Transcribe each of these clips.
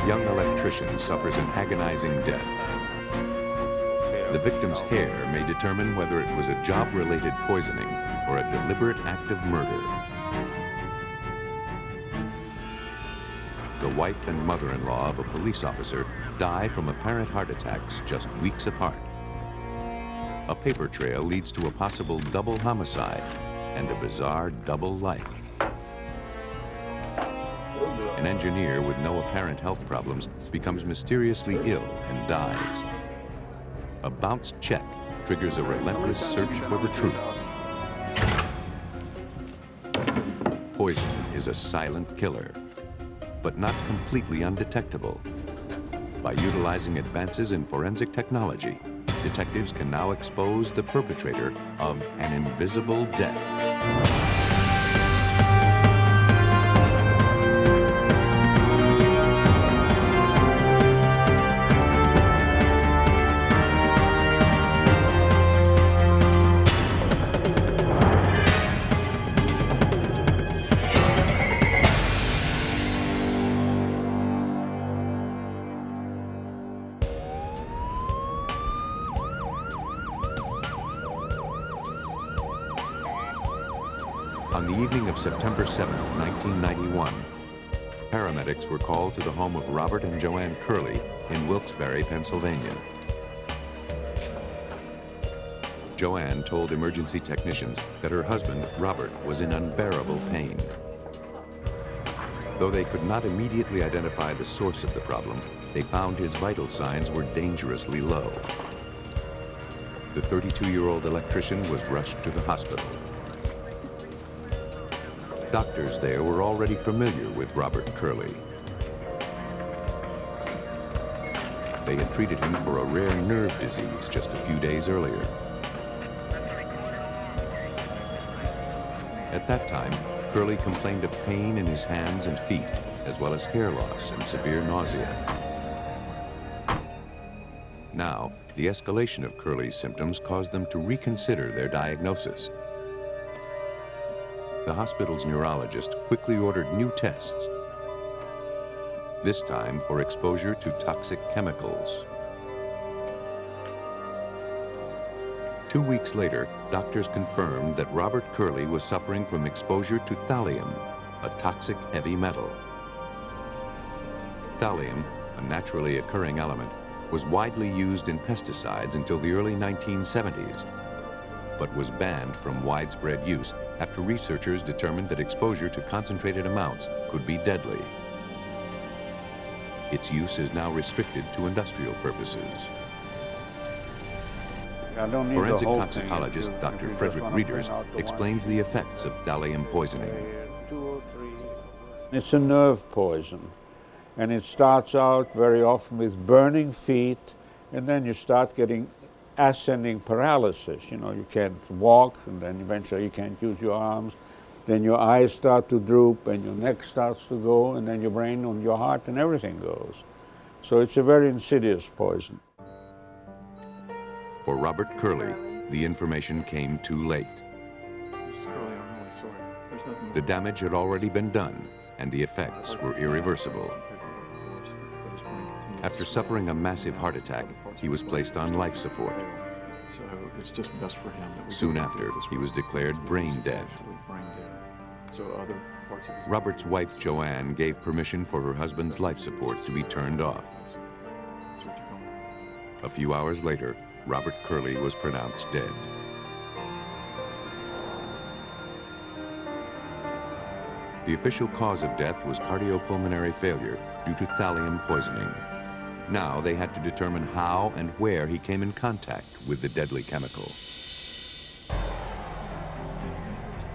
young electrician suffers an agonizing death. The victim's hair may determine whether it was a job-related poisoning or a deliberate act of murder. The wife and mother-in-law of a police officer die from apparent heart attacks just weeks apart. A paper trail leads to a possible double homicide and a bizarre double life. An engineer with no apparent health problems becomes mysteriously ill and dies. A bounced check triggers a relentless search for the truth. Poison is a silent killer, but not completely undetectable. By utilizing advances in forensic technology, detectives can now expose the perpetrator of an invisible death. On the evening of September 7th, 1991, paramedics were called to the home of Robert and Joanne Curley in Wilkes-Barre, Pennsylvania. Joanne told emergency technicians that her husband, Robert, was in unbearable pain. Though they could not immediately identify the source of the problem, they found his vital signs were dangerously low. The 32-year-old electrician was rushed to the hospital. Doctors there were already familiar with Robert Curley. They had treated him for a rare nerve disease just a few days earlier. At that time, Curley complained of pain in his hands and feet, as well as hair loss and severe nausea. Now, the escalation of Curley's symptoms caused them to reconsider their diagnosis. The hospital's neurologist quickly ordered new tests, this time for exposure to toxic chemicals. 2 weeks later, doctors confirmed that Robert Curley was suffering from exposure to thallium, a toxic heavy metal. Thallium, a naturally occurring element, was widely used in pesticides until the early 1970s, but was banned from widespread use after researchers determined that exposure to concentrated amounts could be deadly. Its use is now restricted to industrial purposes. Forensic toxicologist Dr. Frederick Reeders explains the effects of thallium poisoning. It's a nerve poison, and it starts out very often with burning feet, and then you start getting ascending paralysis. You know, you can't walk, and then eventually you can't use your arms. Then your eyes start to droop, and your neck starts to go, and then your brain and your heart and everything goes. So it's a very insidious poison. For Robert Curley, the information came too late. The damage had already been done, and the effects were irreversible. After suffering a massive heart attack, he was placed on life support. So it's just best for him. Soon after, he was declared brain dead. Robert's wife, Joanne, gave permission for her husband's life support to be turned off. A few hours later, Robert Curley was pronounced dead. The official cause of death was cardiopulmonary failure due to thallium poisoning. Now they had to determine how and where he came in contact with the deadly chemical.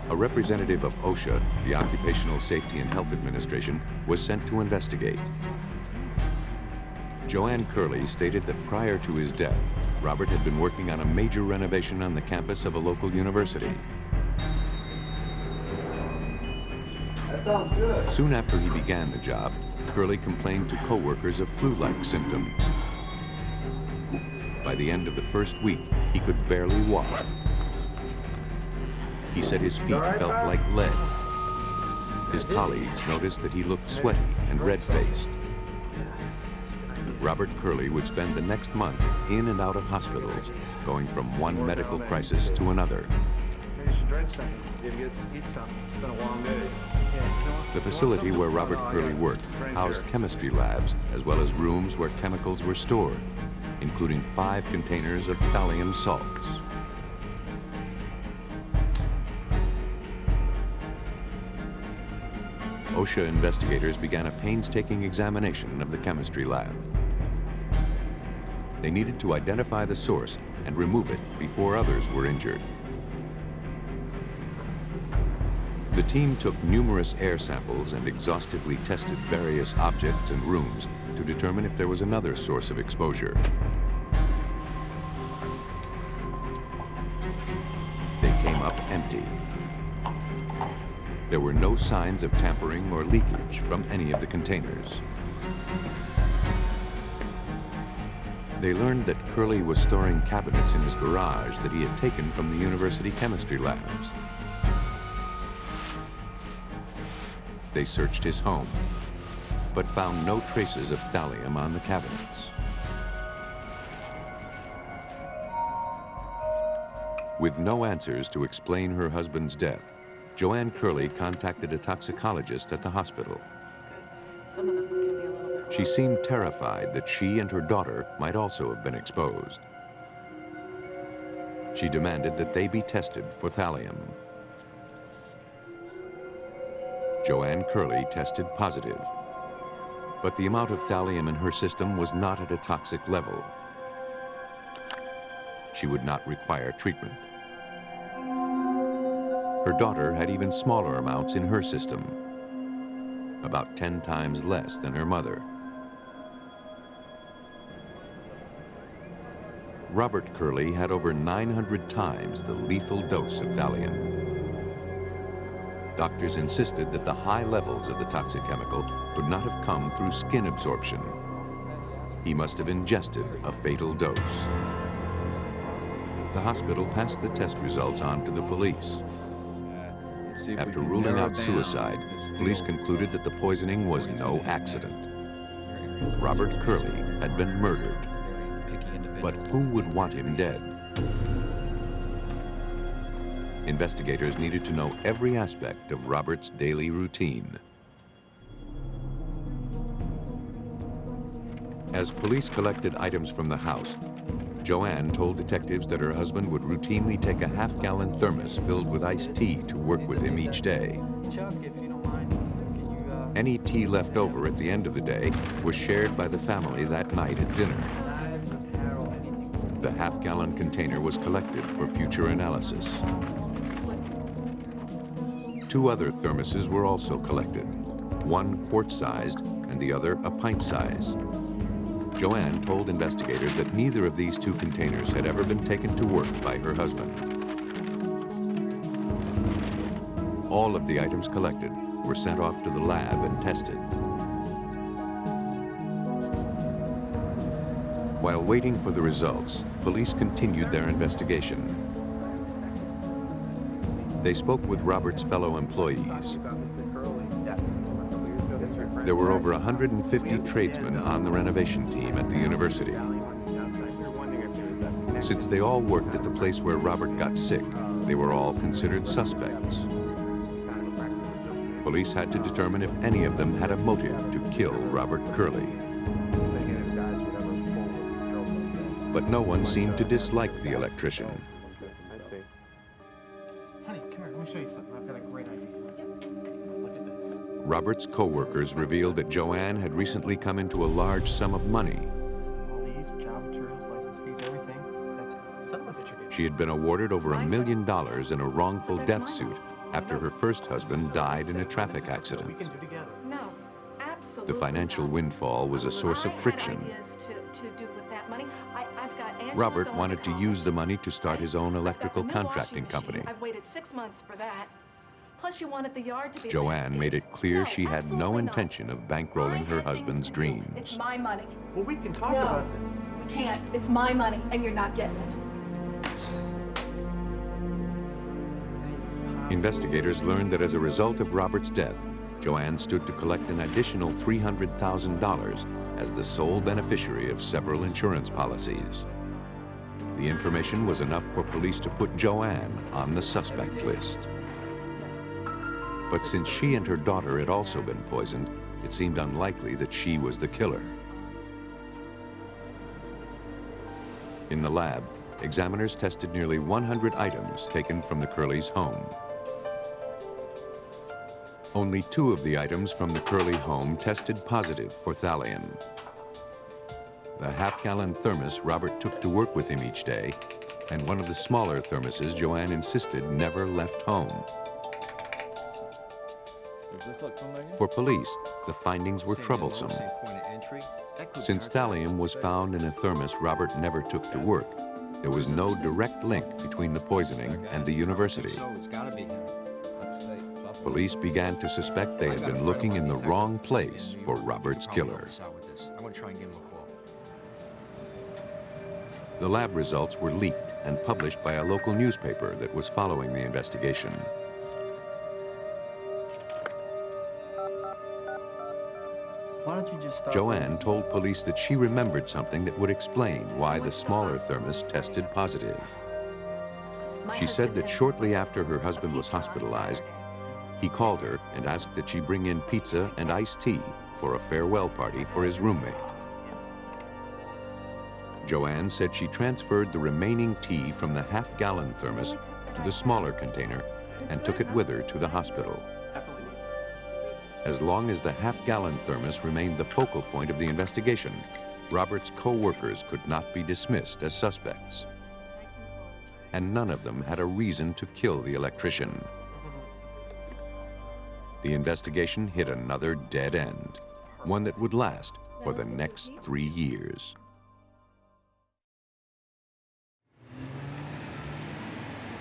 A representative of OSHA, the Occupational Safety and Health Administration, was sent to investigate. Joanne Curley stated that prior to his death, Robert had been working on a major renovation on the campus of a local university. That sounds good. Soon after he began the job, Curley complained to co-workers of flu-like symptoms. By the end of the first week, he could barely walk. He said his feet felt like lead. His colleagues noticed that he looked sweaty and red-faced. Robert Curley would spend the next month in and out of hospitals, going from one medical crisis to another. Maybe you should drink something. Maybe get some, eat something. It's been a long day. The facility where Robert Curley worked housed chemistry labs as well as rooms where chemicals were stored, including 5 containers of thallium salts. OSHA investigators began a painstaking examination of the chemistry lab. They needed to identify the source and remove it before others were injured. The team took numerous air samples and exhaustively tested various objects and rooms to determine if there was another source of exposure. They came up empty. There were no signs of tampering or leakage from any of the containers. They learned that Curley was storing cabinets in his garage that he had taken from the university chemistry labs. They searched his home, but found no traces of thallium on the cabinets. With no answers to explain her husband's death, Joanne Curley contacted a toxicologist at the hospital. Some of them can be a little bit. She seemed terrified that she and her daughter might also have been exposed. She demanded that they be tested for thallium. Joanne Curley tested positive, but the amount of thallium in her system was not at a toxic level. She would not require treatment. Her daughter had even smaller amounts in her system, about 10 times less than her mother. Robert Curley had over 900 times the lethal dose of thallium. Doctors insisted that the high levels of the toxic chemical could not have come through skin absorption. He must have ingested a fatal dose. The hospital passed the test results on to the police. After ruling out suicide, police concluded that the poisoning was no accident. Robert Curley had been murdered. But who would want him dead? Investigators needed to know every aspect of Robert's daily routine. As police collected items from the house, Joanne told detectives that her husband would routinely take a half-gallon thermos filled with iced tea to work with him each day. Chuck, if you don't mind, can you, Any tea left over at the end of the day was shared by the family that night at dinner. knives, apparel, anything? The half-gallon container was collected for future analysis. 2 other thermoses were also collected, one quart-sized and the other a pint-size. Joanne told investigators that neither of these 2 containers had ever been taken to work by her husband. All of the items collected were sent off to the lab and tested. While waiting for the results, police continued their investigation. They spoke with Robert's fellow employees. There were over 150 tradesmen on the renovation team at the university. Since they all worked at the place where Robert got sick, they were all considered suspects. Police had to determine if any of them had a motive to kill Robert Curley. But no one seemed to dislike the electrician. Honey, come here, let me show you something. I've got a great idea. Look at this. Robert's co-workers revealed that Joanne had recently come into a large sum of money. All these job materials, license fees, everything. That's settlement that you're getting. She had been awarded over $1 million in a wrongful death suit after her first husband died in a traffic We accident. can do together. No, absolutely. The financial windfall was a source of friction. To do with that money. I've got Angela Robert going wanted to college. use the money to start his own I've got electrical the new contracting washing machine. company. I've waited 6 months for that. Plus, you wanted the yard to be Joanne made it clear No, she had no absolutely not. intention of bankrolling her husband's It's dreams. my money. Well, we can talk No. about that. We can't. It's my money, and you're not getting it. Investigators learned that as a result of Robert's death, Joanne stood to collect an additional $300,000 as the sole beneficiary of several insurance policies. The information was enough for police to put Joanne on the suspect list. But since she and her daughter had also been poisoned, it seemed unlikely that she was the killer. In the lab, examiners tested nearly 100 items taken from the Curleys' home. Only 2 of the items from the Curley home tested positive for thallium. The half-gallon thermos Robert took to work with him each day, and one of the smaller thermoses Joanne insisted never left home. For police, the findings were troublesome. Since thallium was found in a thermos Robert never took to work, there was no direct link between the poisoning and the university. Police began to suspect they had been looking in the wrong place for Robert's killer. The lab results were leaked and published by a local newspaper that was following the investigation. Why don't you just start? Joanne told police that she remembered something that would explain why the smaller thermos tested positive. She said that shortly after her husband was hospitalized, he called her and asked that she bring in pizza and iced tea for a farewell party for his roommate. Joanne said she transferred the remaining tea from the half-gallon thermos to the smaller container and took it with her to the hospital. As long as the half-gallon thermos remained the focal point of the investigation, Robert's co-workers could not be dismissed as suspects. And none of them had a reason to kill the electrician. The investigation hit another dead end, one that would last for the next 3 years.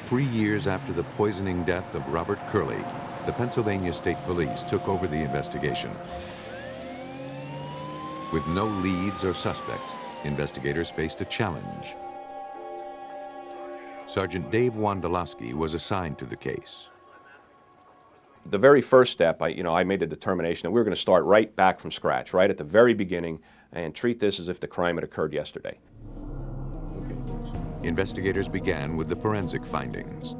Three years after the poisoning death of Robert Curley, the Pennsylvania State Police took over the investigation. With no leads or suspects, investigators faced a challenge. Sergeant Dave Wondolowski was assigned to the case. The very first step, I made a determination that we were going to start right back from scratch, right at the very beginning, and treat this as if the crime had occurred yesterday. Investigators began with the forensic findings.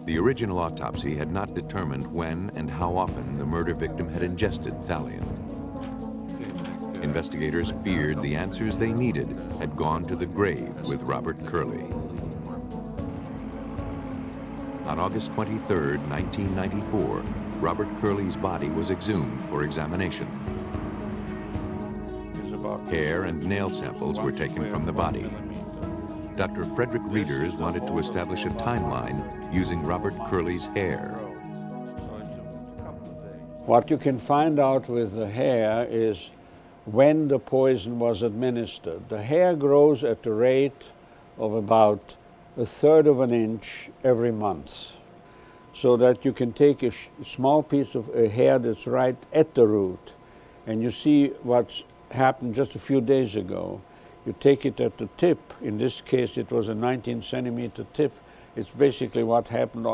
The original autopsy had not determined when and how often the murder victim had ingested thallium. Investigators feared the answers they needed had gone to the grave with Robert Curley. On August 23, 1994, Robert Curley's body was exhumed for examination. Hair and nail samples were taken from the body. Dr. Frederick Reeders wanted to establish a timeline using Robert Curley's hair. What you can find out with the hair is when the poison was administered. The hair grows at the rate of about 1/3 of an inch every month, so that you can take a small piece of hair that's right at the root, and you see what's happened just a few days ago. You take it at the tip. In this case, it was a 19-centimeter tip. It's basically what happened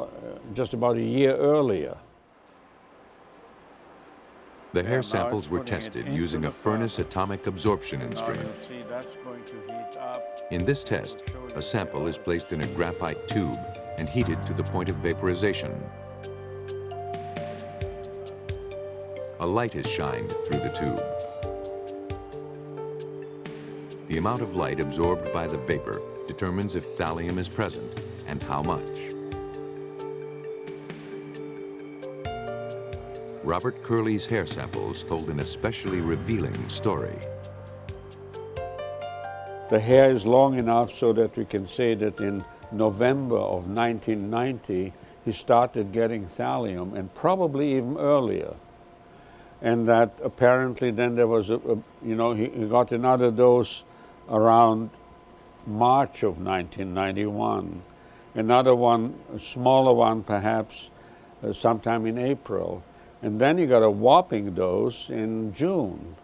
just about a year earlier. The hair samples were tested using a furnace atomic absorption instrument. In this test, a sample is placed in a graphite tube and heated to the point of vaporization. A light is shined through the tube. The amount of light absorbed by the vapor determines if thallium is present and how much. Robert Curley's hair samples told an especially revealing story. The hair is long enough so that we can say that in November of 1990, he started getting thallium, and probably even earlier. And that apparently then there was he got another dose around March of 1991. Another one, a smaller one perhaps, sometime in April. And then he got a whopping dose in June.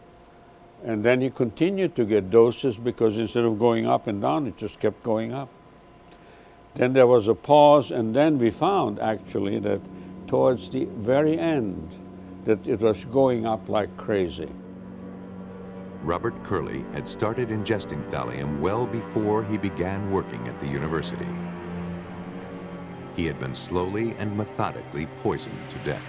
And then he continued to get doses because instead of going up and down, it just kept going up. Then there was a pause, and then we found actually that towards the very end that it was going up like crazy. Robert Curley had started ingesting thallium well before he began working at the university. He had been slowly and methodically poisoned to death.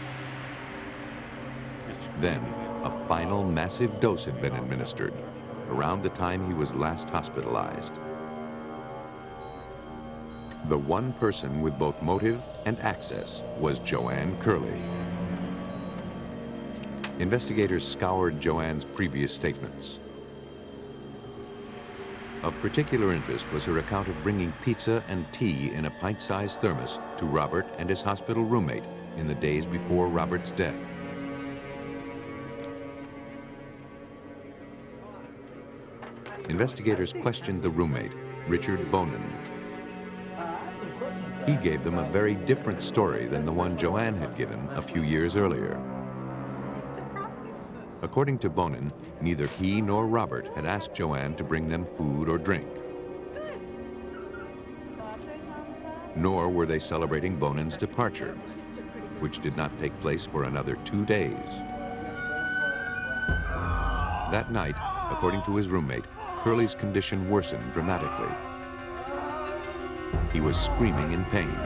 Then, a final massive dose had been administered around the time he was last hospitalized. The one person with both motive and access was Joanne Curley. Investigators scoured Joanne's previous statements. Of particular interest was her account of bringing pizza and tea in a pint-sized thermos to Robert and his hospital roommate in the days before Robert's death. Investigators questioned the roommate, Richard Bonin. He gave them a very different story than the one Joanne had given a few years earlier. According to Bonin, neither he nor Robert had asked Joanne to bring them food or drink. Nor were they celebrating Bonin's departure, which did not take place for another 2 days. That night, according to his roommate, Curley's condition worsened dramatically. He was screaming in pain.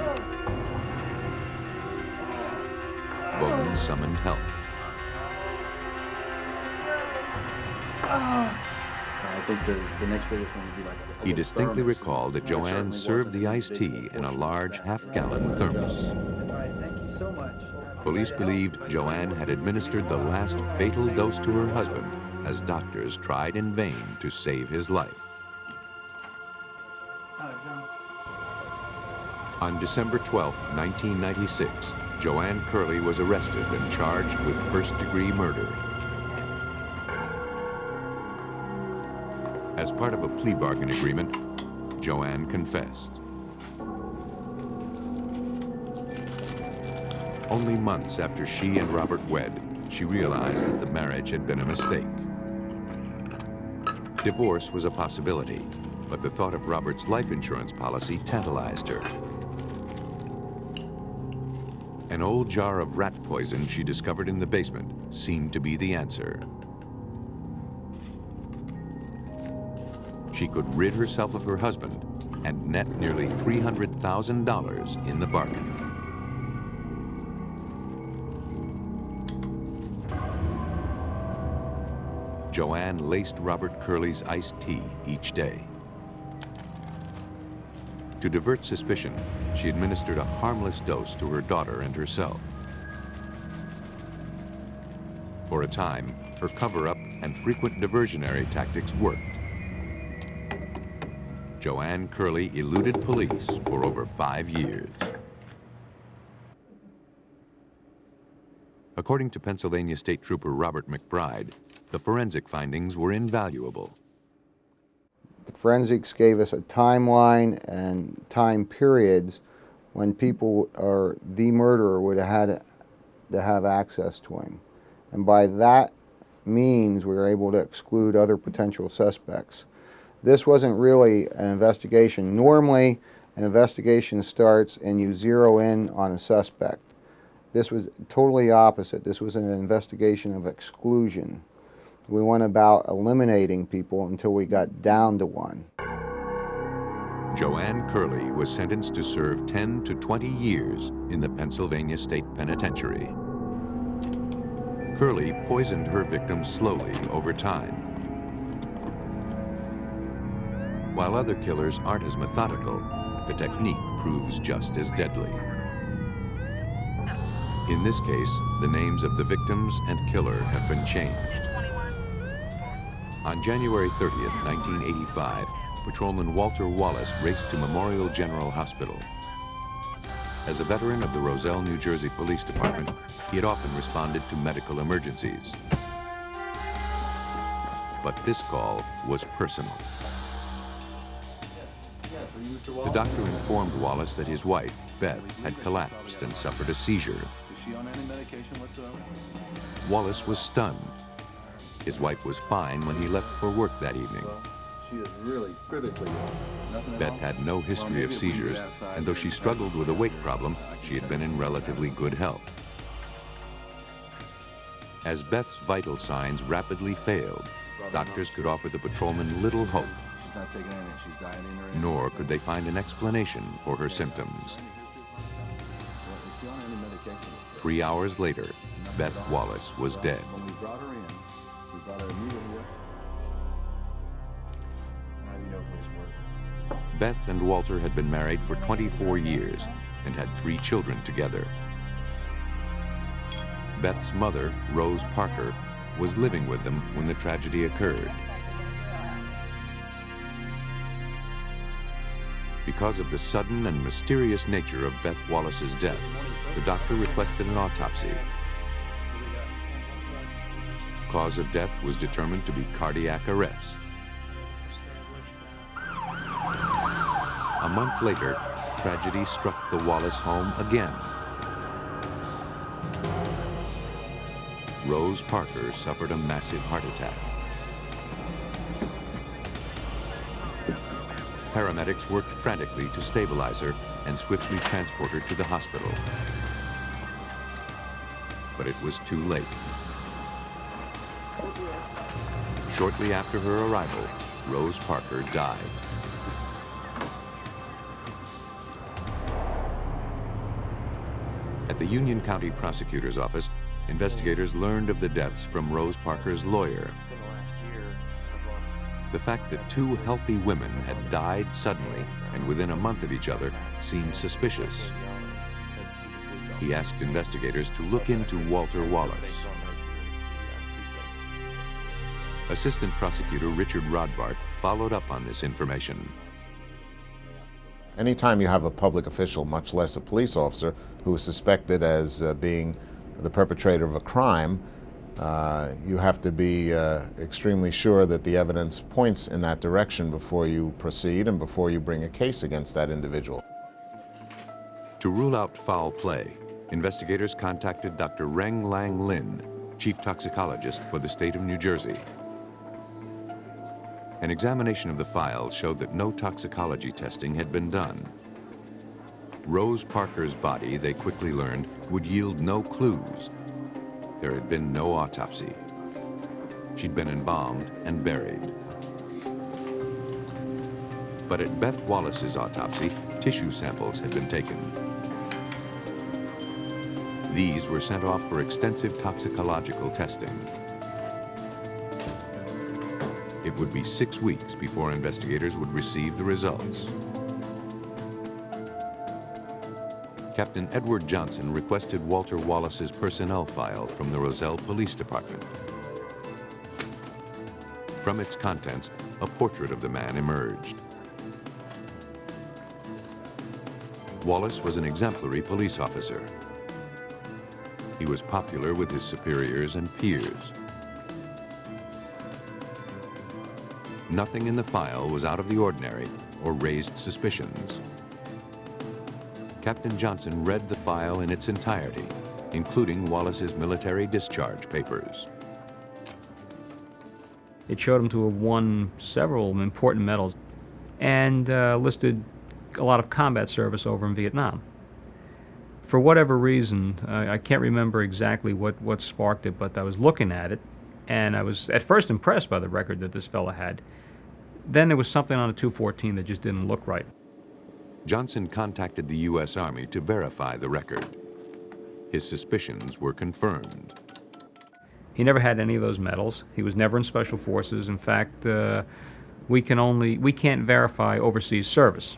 Bonin summoned help. I think the next biggest one would be like a He little distinctly thermos. recalled that There Joanne certainly served wasn't the any iced big tea in a portion large like half-gallon that. thermos. All right, thank you so much. Police believed Joanne had administered the last fatal dose to her husband as doctors tried in vain to save his life. John. On December 12, 1996, Joanne Curley was arrested and charged with first-degree murder. As part of a plea bargain agreement, Joanne confessed. Only months after she and Robert wed, she realized that the marriage had been a mistake. Divorce was a possibility, but the thought of Robert's life insurance policy tantalized her. An old jar of rat poison she discovered in the basement seemed to be the answer. She could rid herself of her husband and net nearly $300,000 in the bargain. Joanne laced Robert Curley's iced tea each day. To divert suspicion, she administered a harmless dose to her daughter and herself. For a time, her cover-up and frequent diversionary tactics worked. Joanne Curley eluded police for over 5 years. According to Pennsylvania State Trooper Robert McBride, the forensic findings were invaluable. The forensics gave us a timeline and time periods when people or the murderer would have had to have access to him. And by that means, we were able to exclude other potential suspects. This wasn't really an investigation. Normally, an investigation starts and you zero in on a suspect. This was totally opposite. This was an investigation of exclusion. We went about eliminating people until we got down to one. Joanne Curley was sentenced to serve 10 to 20 years in the Pennsylvania State Penitentiary. Curley poisoned her victims slowly over time. While other killers aren't as methodical, the technique proves just as deadly. In this case, the names of the victims and killer have been changed. On January 30th, 1985, Patrolman Walter Wallace raced to Memorial General Hospital. As a veteran of the Roselle, New Jersey Police Department, he had often responded to medical emergencies. But this call was personal. The doctor informed Wallace that his wife, Beth, had collapsed and suffered a seizure. Is she on any medication whatsoever? Wallace was stunned. His wife was fine when he left for work that evening. Well, she is really critically ill. Nothing at Beth all? had no history of seizures, and though she struggled with a weight problem, she had been in relatively good health. As Beth's vital signs rapidly failed, doctors could offer the patrolman little hope, She's not taking anything. She's dieting or anything. nor could they find an explanation for her symptoms. Well, is she on any medication? 3 hours later, Beth Wallace was dead. When we brought her in, we brought her immediately up. Now you know police work. Beth and Walter had been married for 24 years and had 3 children together. Beth's mother, Rose Parker, was living with them when the tragedy occurred. Because of the sudden and mysterious nature of Beth Wallace's death, the doctor requested an autopsy. Cause of death was determined to be cardiac arrest. A month later, tragedy struck the Wallace home again. Rose Parker suffered a massive heart attack. Paramedics worked frantically to stabilize her and swiftly transport her to the hospital. But it was too late. Shortly after her arrival, Rose Parker died. At the Union County Prosecutor's Office, investigators learned of the deaths from Rose Parker's lawyer. The fact that 2 healthy women had died suddenly and within a month of each other seemed suspicious. He asked investigators to look into Walter Wallace. Assistant Prosecutor Richard Rodbart followed up on this information. Anytime you have a public official, much less a police officer, who is suspected as being the perpetrator of a crime, you have to be extremely sure that the evidence points in that direction before you proceed and before you bring a case against that individual. To rule out foul play, investigators contacted Dr. Reng Lang Lin, chief toxicologist for the state of New Jersey. An examination of the files showed that no toxicology testing had been done. Rose Parker's body, they quickly learned, would yield no clues. There had been no autopsy. She'd been embalmed and buried. But at Beth Wallace's autopsy, tissue samples had been taken. These were sent off for extensive toxicological testing. It would be 6 weeks before investigators would receive the results. Captain Edward Johnson requested Walter Wallace's personnel file from the Roselle Police Department. From its contents, a portrait of the man emerged. Wallace was an exemplary police officer. He was popular with his superiors and peers. Nothing in the file was out of the ordinary or raised suspicions. Captain Johnson read the file in its entirety, including Wallace's military discharge papers. It showed him to have won several important medals and listed a lot of combat service over in Vietnam. For whatever reason, I can't remember exactly what sparked it, but I was looking at it, and I was at first impressed by the record that this fellow had. Then there was something on a 214 that just didn't look right. Johnson contacted the U.S. Army to verify the record. His suspicions were confirmed. He never had any of those medals. He was never in Special Forces. In fact, we can't verify overseas service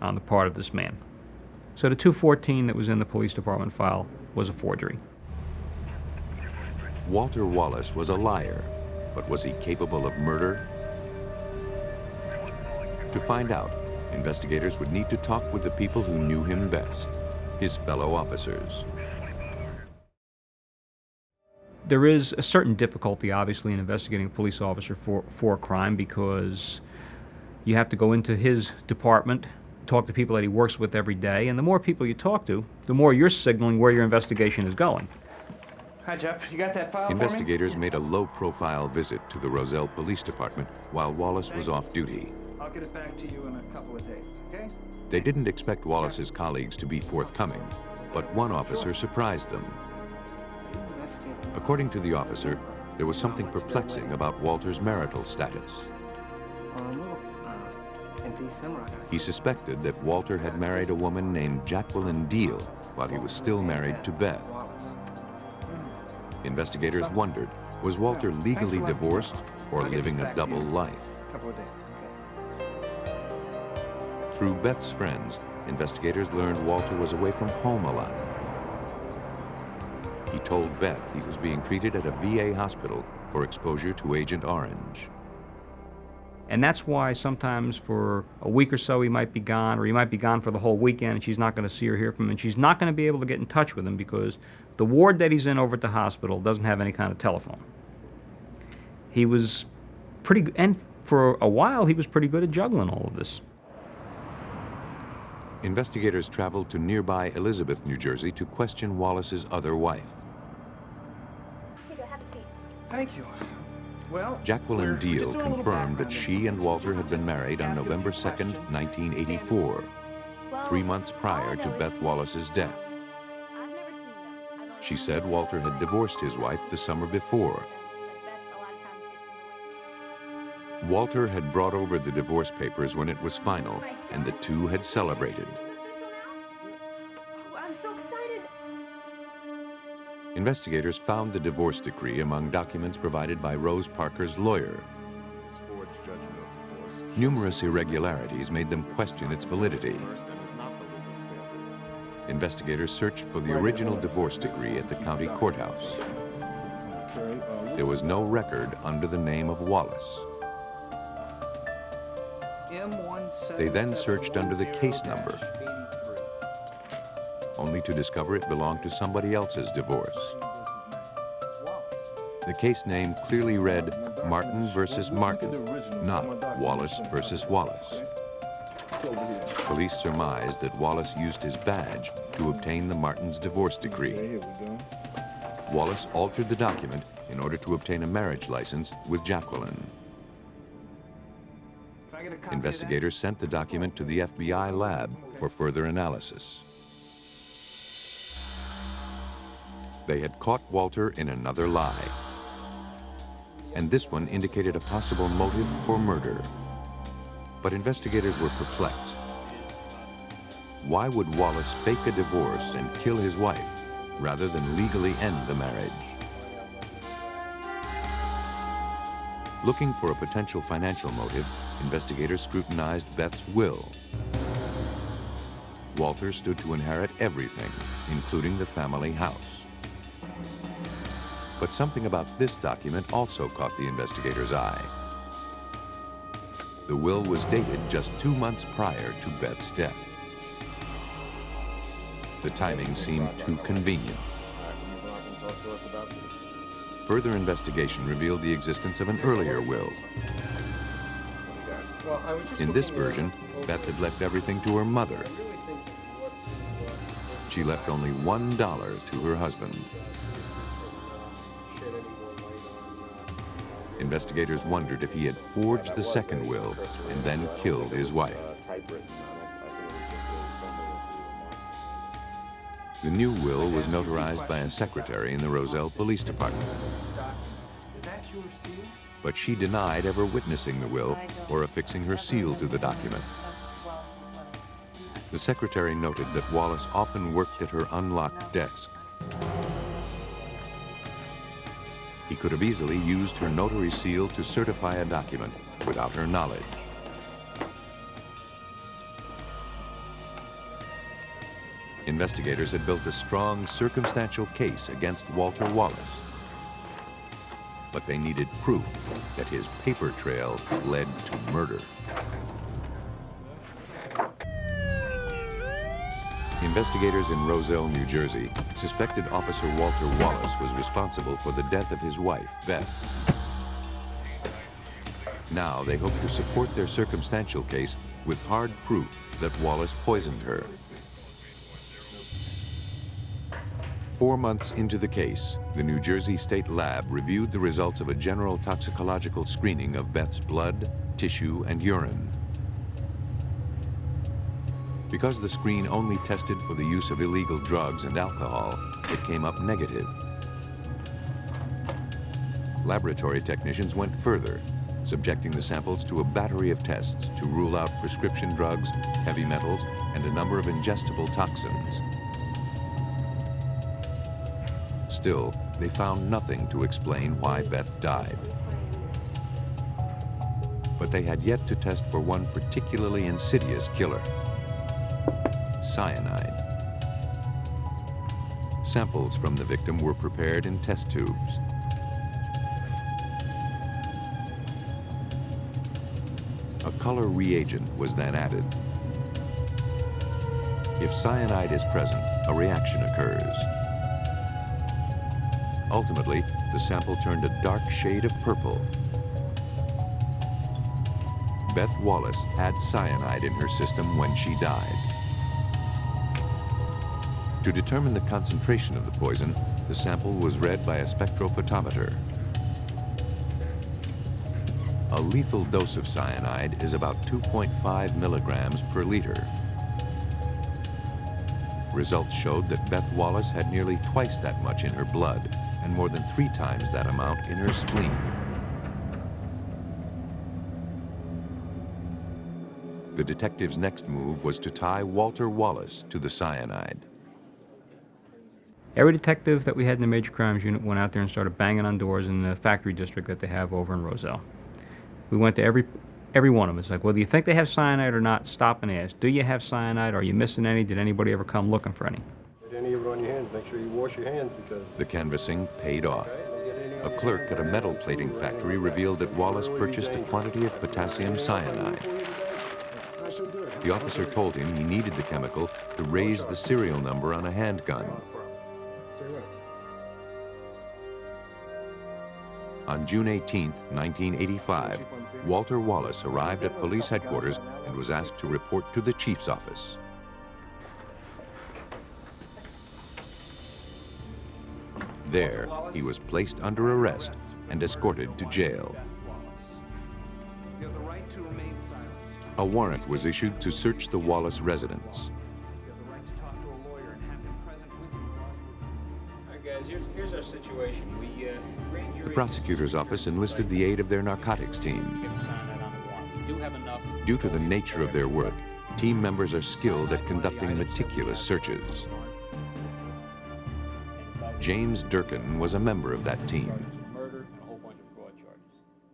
on the part of this man. So the 214 that was in the police department file was a forgery. Walter Wallace was a liar, but was he capable of murder? To find out, investigators would need to talk with the people who knew him best, his fellow officers. There is a certain difficulty, obviously, in investigating a police officer for a crime, because you have to go into his department, talk to people that he works with every day, and the more people you talk to, the more you're signaling where your investigation is going. Hi, Jeff. You got that file Investigators made a low-profile visit to the Roselle Police Department while Wallace was off duty. I'll get it back to you in a couple of days, okay? They didn't expect Wallace's colleagues to be forthcoming, but one officer surprised them. According to the officer, There was something perplexing about Walter's marital status. He suspected that Walter had married a woman named Jacqueline Deal while he was still married to Beth. Investigators wondered, was Walter legally divorced or living a double life? Through Beth's friends, investigators learned Walter was away from home a lot. He told Beth he was being treated at a VA hospital for exposure to Agent Orange. And that's why sometimes for a week or so he might be gone, or he might be gone for the whole weekend, and she's not going to see or hear from him, and she's not going to be able to get in touch with him because the ward that he's in over at the hospital doesn't have any kind of telephone. He was pretty good, and for a while he was pretty good at juggling all of this. Investigators traveled to nearby Elizabeth, New Jersey to question Wallace's other wife. Thank you. Well, Jacqueline Deal confirmed that she and Walter had been married on November 2nd, 1984, 3 months prior to Beth Wallace's death. She said Walter had divorced his wife the summer before. Walter had brought over the divorce papers when it was final, and the two had celebrated. I'm so excited. Investigators found the divorce decree among documents provided by Rose Parker's lawyer. Numerous irregularities made them question its validity. Investigators searched for the original divorce decree at the county courthouse. There was no record under the name of Wallace. They then searched under the case number, only to discover it belonged to somebody else's divorce. The case name clearly read Martin versus Martin, not Wallace versus Wallace. Police surmised that Wallace used his badge to obtain the Martins' divorce decree. Wallace altered the document in order to obtain a marriage license with Jacqueline. Investigators sent the document to the FBI lab for further analysis. They had caught Walter in another lie, and this one indicated a possible motive for murder. But investigators were perplexed. Why would Wallace fake a divorce and kill his wife rather than legally end the marriage? Looking for a potential financial motive, investigators scrutinized Beth's will. Walter stood to inherit everything, including the family house. But something about this document also caught the investigators' eye. The will was dated just 2 months prior to Beth's death. The timing seemed too convenient. Further investigation revealed the existence of an earlier will. In this version, Beth had left everything to her mother. She left only $1 to her husband. Investigators wondered if he had forged the second will and then killed his wife. The new will was notarized by a secretary in the Roselle Police Department. But she denied ever witnessing the will or affixing her seal to the document. The secretary noted that Wallace often worked at her unlocked desk. He could have easily used her notary seal to certify a document without her knowledge. Investigators had built a strong circumstantial case against Walter Wallace, but they needed proof that his paper trail led to murder. Investigators in Roselle, New Jersey, suspected Officer Walter Wallace was responsible for the death of his wife, Beth. Now they hoped to support their circumstantial case with hard proof that Wallace poisoned her. 4 months into the case, the New Jersey State Lab reviewed the results of a general toxicological screening of Beth's blood, tissue, and urine. Because the screen only tested for the use of illegal drugs and alcohol, it came up negative. Laboratory technicians went further, subjecting the samples to a battery of tests to rule out prescription drugs, heavy metals, and a number of ingestible toxins. Still, they found nothing to explain why Beth died. But they had yet to test for one particularly insidious killer: cyanide. Samples from the victim were prepared in test tubes. A color reagent was then added. If cyanide is present, a reaction occurs. Ultimately, the sample turned a dark shade of purple. Beth Wallace had cyanide in her system when she died. To determine the concentration of the poison, the sample was read by a spectrophotometer. A lethal dose of cyanide is about 2.5 milligrams per liter. Results showed that Beth Wallace had nearly twice that much in her blood and more than 3 times that amount in her spleen. The detective's next move was to tie Walter Wallace to the cyanide. Every detective that we had in the Major Crimes Unit went out there and started banging on doors in the factory district that they have over in Roselle. We went to every one of them. It's like, whether you think they have cyanide or not, stop and ask. Do you have cyanide? Are you missing any? Did anybody ever come looking for any? Get any of it on your hands. Make sure you wash your hands because... The canvassing paid off. A clerk at a metal plating factory revealed that Wallace purchased a quantity of potassium cyanide. The officer told him he needed the chemical to raise the serial number on a handgun. On June 18, 1985, Walter Wallace arrived at police headquarters and was asked to report to the chief's office. There, he was placed under arrest and escorted to jail. A warrant was issued to search the Wallace residence. Here's our situation. The prosecutor's office enlisted the aid of their narcotics team. Due to the nature of their work, team members are skilled at conducting meticulous searches. James Durkin was a member of that team.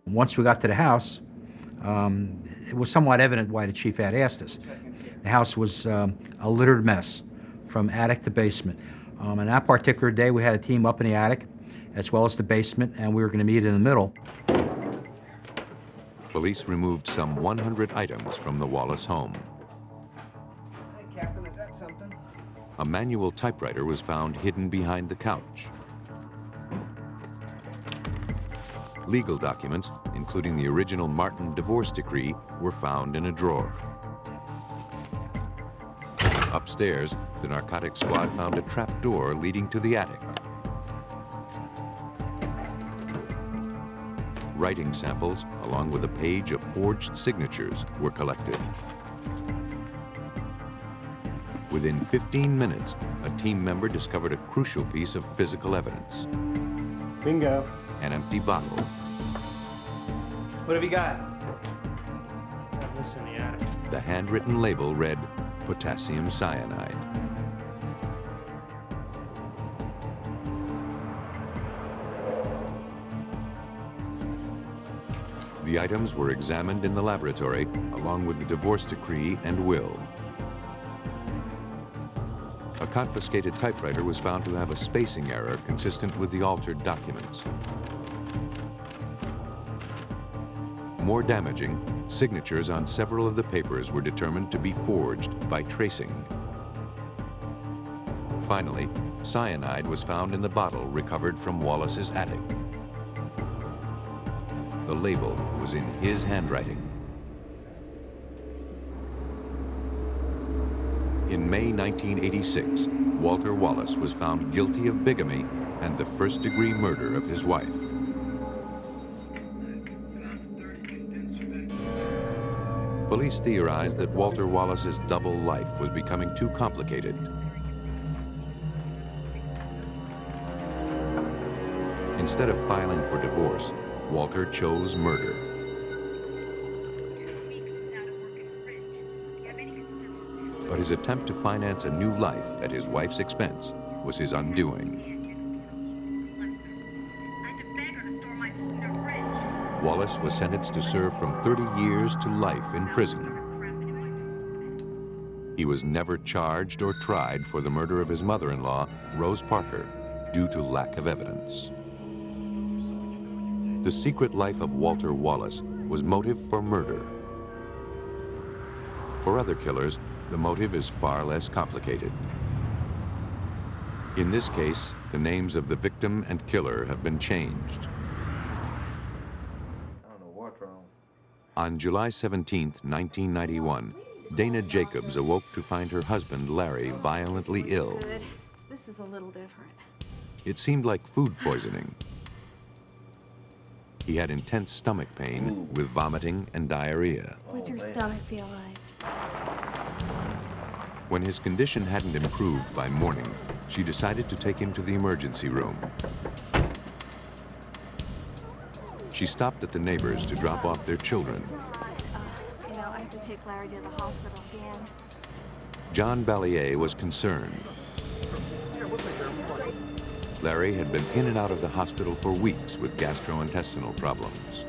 Once we got to the house, it was somewhat evident why the chief had asked us. The house was a littered mess from attic to basement. On that particular day, we had a team up in the attic as well as the basement, and we were going to meet in the middle. Police removed some 100 items from the Wallace home. Hey, Captain, is that something? A manual typewriter was found hidden behind the couch. Legal documents, including the original Martin divorce decree, were found in a drawer. Upstairs, the narcotics squad found a trap door leading to the attic. Writing samples, along with a page of forged signatures, were collected. Within 15 minutes, a team member discovered a crucial piece of physical evidence. Bingo. An empty bottle. What have you got? Got this in the attic. The handwritten label read potassium cyanide. The items were examined in the laboratory, along with the divorce decree and will. A confiscated typewriter was found to have a spacing error consistent with the altered documents. More damaging, signatures on several of the papers were determined to be forged by tracing. Finally, cyanide was found in the bottle recovered from Wallace's attic. The label was in his handwriting. In May 1986, Walter Wallace was found guilty of bigamy and the first-degree murder of his wife. Police theorized that Walter Wallace's double life was becoming too complicated. Instead of filing for divorce, Walter chose murder. But his attempt to finance a new life at his wife's expense was his undoing. Wallace was sentenced to serve from 30 years to life in prison. He was never charged or tried for the murder of his mother-in-law, Rose Parker, due to lack of evidence. The secret life of Walter Wallace was motive for murder. For other killers, the motive is far less complicated. In this case, the names of the victim and killer have been changed. On July 17, 1991, Dana Jacobs awoke to find her husband, Larry, violently ill. This is a little different. It seemed like food poisoning. He had intense stomach pain with vomiting and diarrhea. What's your stomach feel like? When his condition hadn't improved by morning, she decided to take him to the emergency room. She stopped at the neighbors to drop off their children. I have to take Larry to the hospital again. John Ballier was concerned. Larry had been in and out of the hospital for weeks with gastrointestinal problems.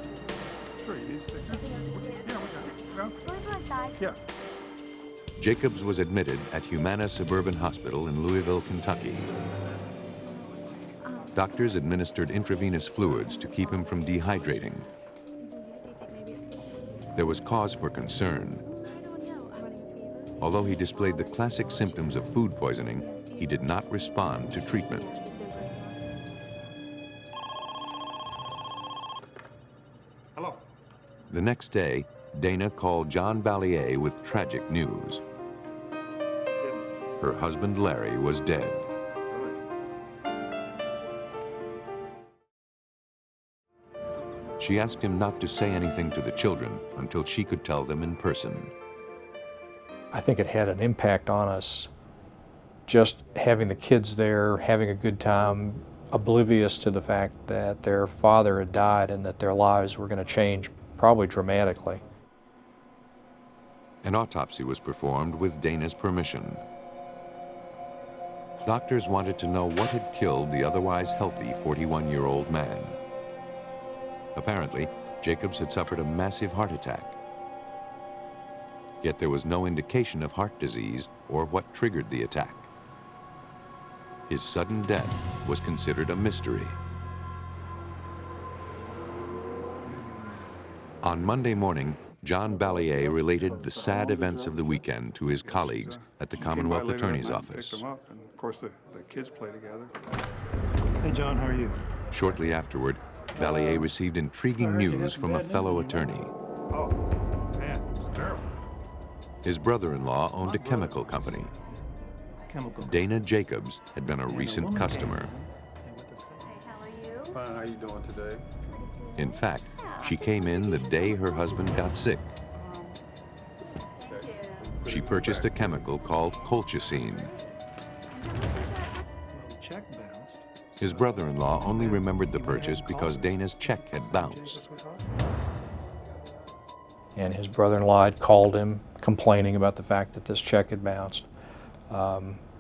Yeah. Jacobs was admitted at Humana Suburban Hospital in Louisville, Kentucky. Doctors administered intravenous fluids to keep him from dehydrating. There was cause for concern. Although he displayed the classic symptoms of food poisoning, he did not respond to treatment. Hello. The next day, Dana called John Ballier with tragic news. Her husband, Larry, was dead. She asked him not to say anything to the children until she could tell them in person. I think it had an impact on us, just having the kids there, having a good time, oblivious to the fact that their father had died and that their lives were going to change probably dramatically. An autopsy was performed with Dana's permission. Doctors wanted to know what had killed the otherwise healthy 41-year-old man. Apparently, Jacobs had suffered a massive heart attack. Yet there was no indication of heart disease or what triggered the attack. His sudden death was considered a mystery. On Monday morning, John Ballier related the sad events of the weekend to his colleagues at the Commonwealth Attorney's Office. And of course, the kids play together. Hey, John, how are you? Shortly afterward, Ballier received intriguing news from a fellow attorney. Oh, man, it's terrible. His brother-in-law owned a chemical company. Dana Jacobs had been a recent customer. Fine, how you doing today? In fact, she came in the day her husband got sick. She purchased a chemical called Colchicine. His brother-in-law only remembered the purchase because Dana's check had bounced. And his brother-in-law had called him complaining about the fact that this check had bounced.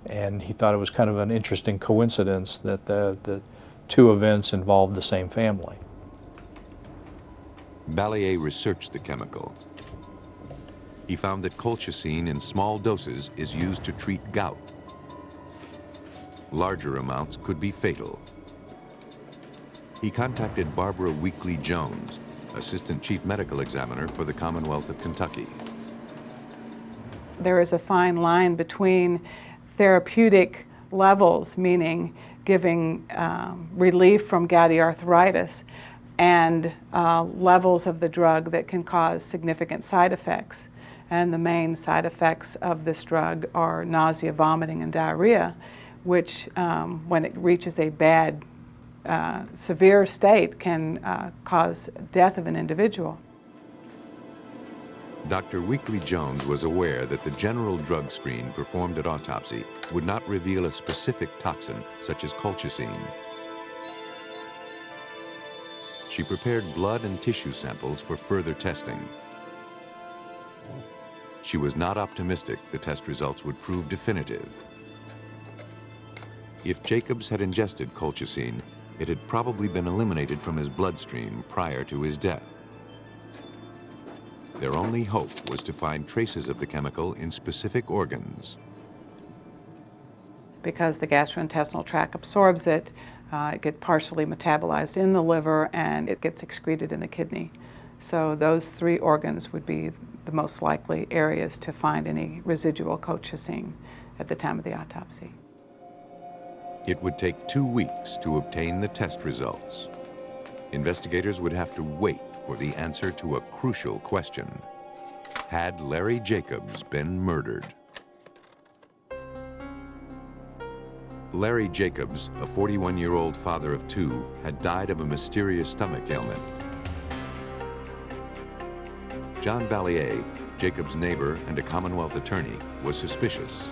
And he thought it was kind of an interesting coincidence that the two events involved the same family. Ballier researched the chemical. He found that colchicine in small doses is used to treat gout. Larger amounts could be fatal. He contacted Barbara Weekly Jones, Assistant Chief Medical Examiner for the Commonwealth of Kentucky. There is a fine line between therapeutic levels, meaning giving relief from gouty arthritis, and levels of the drug that can cause significant side effects. And the main side effects of this drug are nausea, vomiting, and diarrhea, which, when it reaches a bad, severe state, can cause death of an individual. Dr. Weekly Jones was aware that the general drug screen performed at autopsy would not reveal a specific toxin, such as colchicine. She prepared blood and tissue samples for further testing. She was not optimistic the test results would prove definitive. If Jacobs had ingested colchicine, it had probably been eliminated from his bloodstream prior to his death. Their only hope was to find traces of the chemical in specific organs. Because the gastrointestinal tract absorbs it, it gets partially metabolized in the liver and it gets excreted in the kidney. So those three organs would be the most likely areas to find any residual colchicine at the time of the autopsy. It would take 2 weeks to obtain the test results. Investigators would have to wait for the answer to a crucial question. Had Larry Jacobs been murdered? Larry Jacobs, a 41-year-old father of 2, had died of a mysterious stomach ailment. John Ballier, Jacobs' neighbor and a Commonwealth attorney, was suspicious.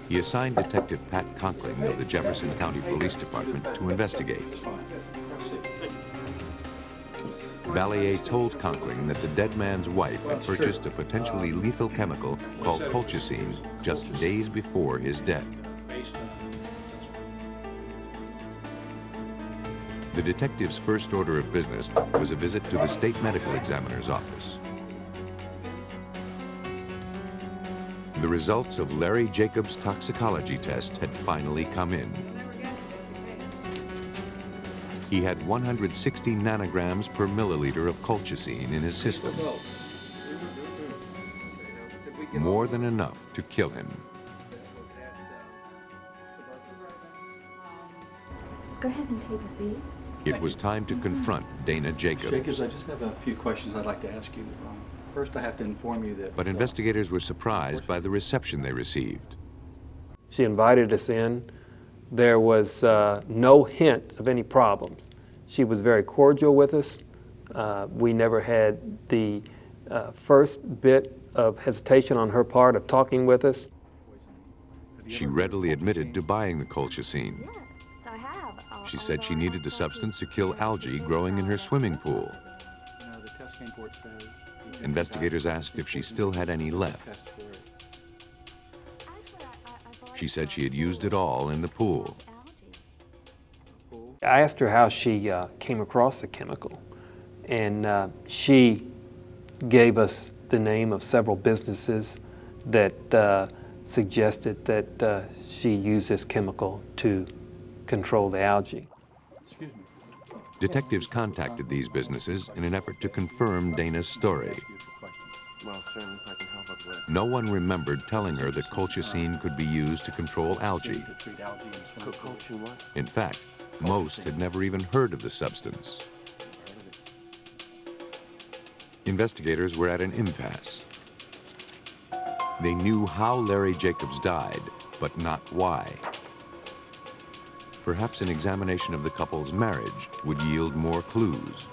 He assigned Detective Pat Conkling of the Jefferson County Police Department to investigate. Ballier told Conkling that the dead man's wife had purchased a potentially lethal chemical called colchicine just days before his death. The detective's first order of business was a visit to the state medical examiner's office. The results of Larry Jacobs' toxicology test had finally come in. He had 160 nanograms per milliliter of colchicine in his system. More than enough to kill him. Go ahead and take a seat. It was time to confront Dana Jacobs. Jacobs, I just have a few questions I'd like to ask you. First, I have to inform you that... But investigators were surprised by the reception they received. She invited us in. There was no hint of any problems. She was very cordial with us. We never had the first bit of hesitation on her part of talking with us. She readily admitted to buying the colchicine. She said she needed the substance to kill algae growing in her swimming pool. Investigators asked if she still had any left. She said she had used it all in the pool. I asked her how she came across the chemical, and she gave us the name of several businesses that suggested that she used this chemical to control the algae. Detectives contacted these businesses in an effort to confirm Dana's story. No one remembered telling her that colchicine could be used to control algae. In fact, most had never even heard of the substance. Investigators were at an impasse. They knew how Larry Jacobs died, but not why. Perhaps an examination of the couple's marriage would yield more clues.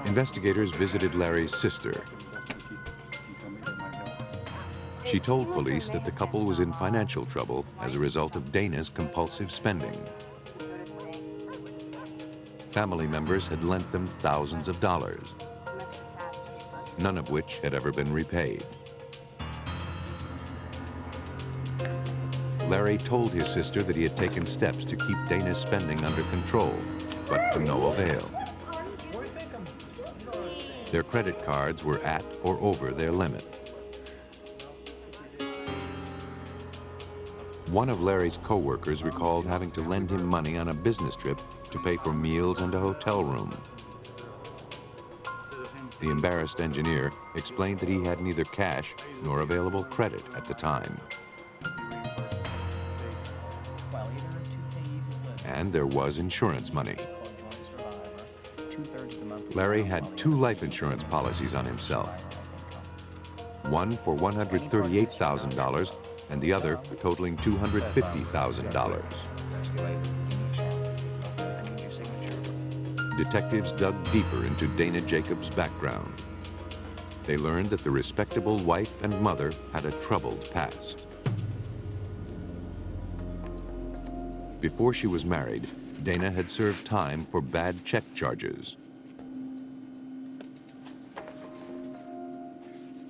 Investigators visited Larry's sister. She told police that the couple was in financial trouble as a result of Dana's compulsive spending. Family members had lent them thousands of dollars, none of which had ever been repaid. Larry told his sister that he had taken steps to keep Dana's spending under control, but to no avail. Their credit cards were at or over their limit. One of Larry's co-workers recalled having to lend him money on a business trip to pay for meals and a hotel room. The embarrassed engineer explained that he had neither cash nor available credit at the time. And there was insurance money. Larry had 2 life insurance policies on himself. One for $138,000 and the other totaling $250,000. Detectives dug deeper into Dana Jacobs' background. They learned that the respectable wife and mother had a troubled past. Before she was married, Dana had served time for bad check charges.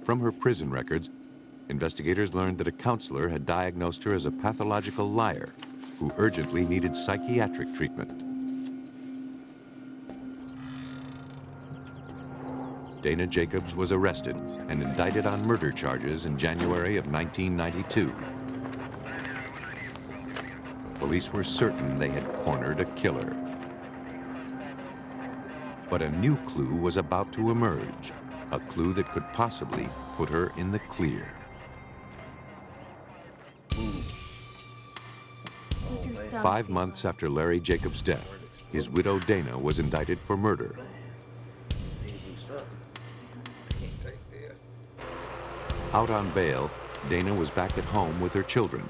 From her prison records, investigators learned that a counselor had diagnosed her as a pathological liar who urgently needed psychiatric treatment. Dana Jacobs was arrested and indicted on murder charges in January of 1992. Police were certain they had cornered a killer. But a new clue was about to emerge, a clue that could possibly put her in the clear. 5 months after Larry Jacobs' death, his widow Dana was indicted for murder. Out on bail, Dana was back at home with her children.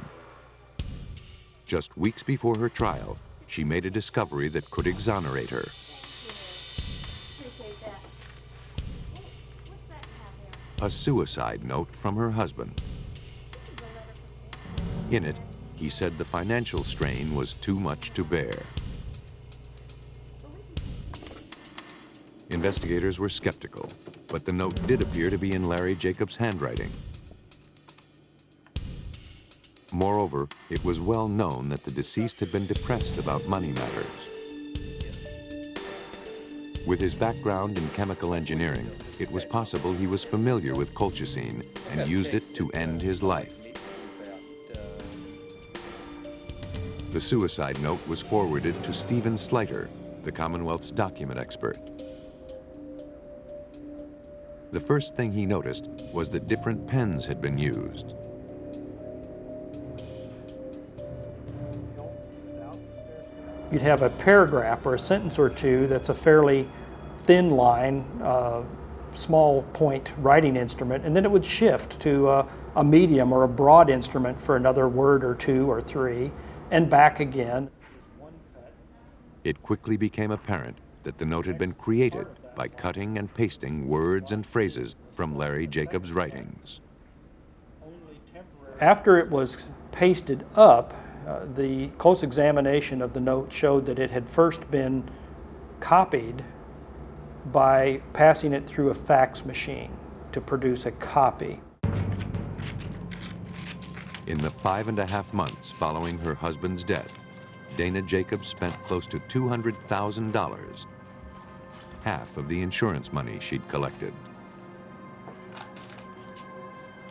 Just weeks before her trial, she made a discovery that could exonerate her. A suicide note from her husband. In it, he said the financial strain was too much to bear. Investigators were skeptical, but the note did appear to be in Larry Jacobs' handwriting. Moreover, it was well known that the deceased had been depressed about money matters. With his background in chemical engineering, it was possible he was familiar with colchicine and used it to end his life. The suicide note was forwarded to Stephen Slater, the Commonwealth's document expert. The first thing he noticed was that different pens had been used. You'd have a paragraph or a sentence or two that's a fairly thin line, small point writing instrument, and then it would shift to a medium or a broad instrument for another word or two or three, and back again. It quickly became apparent that the note had been created by cutting and pasting words and phrases from Larry Jacobs' writings. After it was pasted up, the close examination of the note showed that it had first been copied by passing it through a fax machine to produce a copy. In the 5.5 months following her husband's death, Dana Jacobs spent close to $200,000, half of the insurance money she'd collected.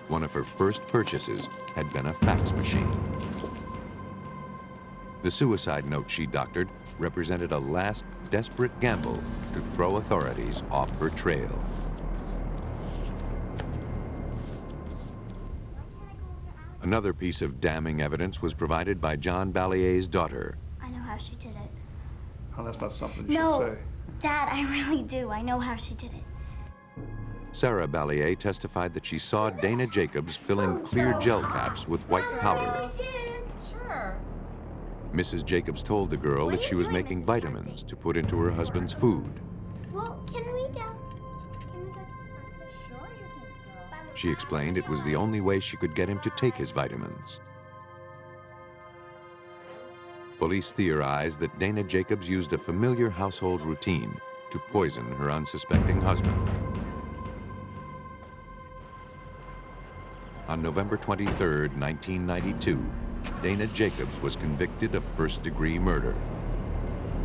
One of her first purchases had been a fax machine. The suicide note she doctored represented a last desperate gamble to throw authorities off her trail. Another piece of damning evidence was provided by John Ballier's daughter. I know how she did it. Oh, that's not something you No, should say. Dad, I really do. I know how she did it. Sarah Ballier testified that she saw Dana Jacobs filling clear gel caps with white powder. Sure. Mrs. Jacobs told the girl that she was making vitamins to put into her husband's food. Well, can we go? Can we go to the breakfast? Sure, you can go. She explained it was the only way she could get him to take his vitamins. Police theorized that Dana Jacobs used a familiar household routine to poison her unsuspecting husband. On November 23, 1992, Dana Jacobs was convicted of first-degree murder.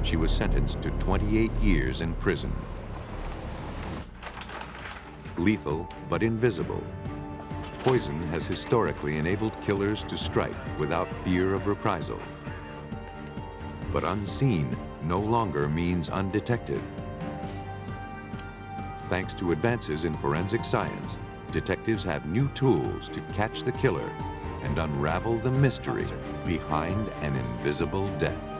She was sentenced to 28 years in prison. Lethal but invisible, poison has historically enabled killers to strike without fear of reprisal. But unseen no longer means undetected. Thanks to advances in forensic science, detectives have new tools to catch the killer and unravel the mystery behind an invisible death.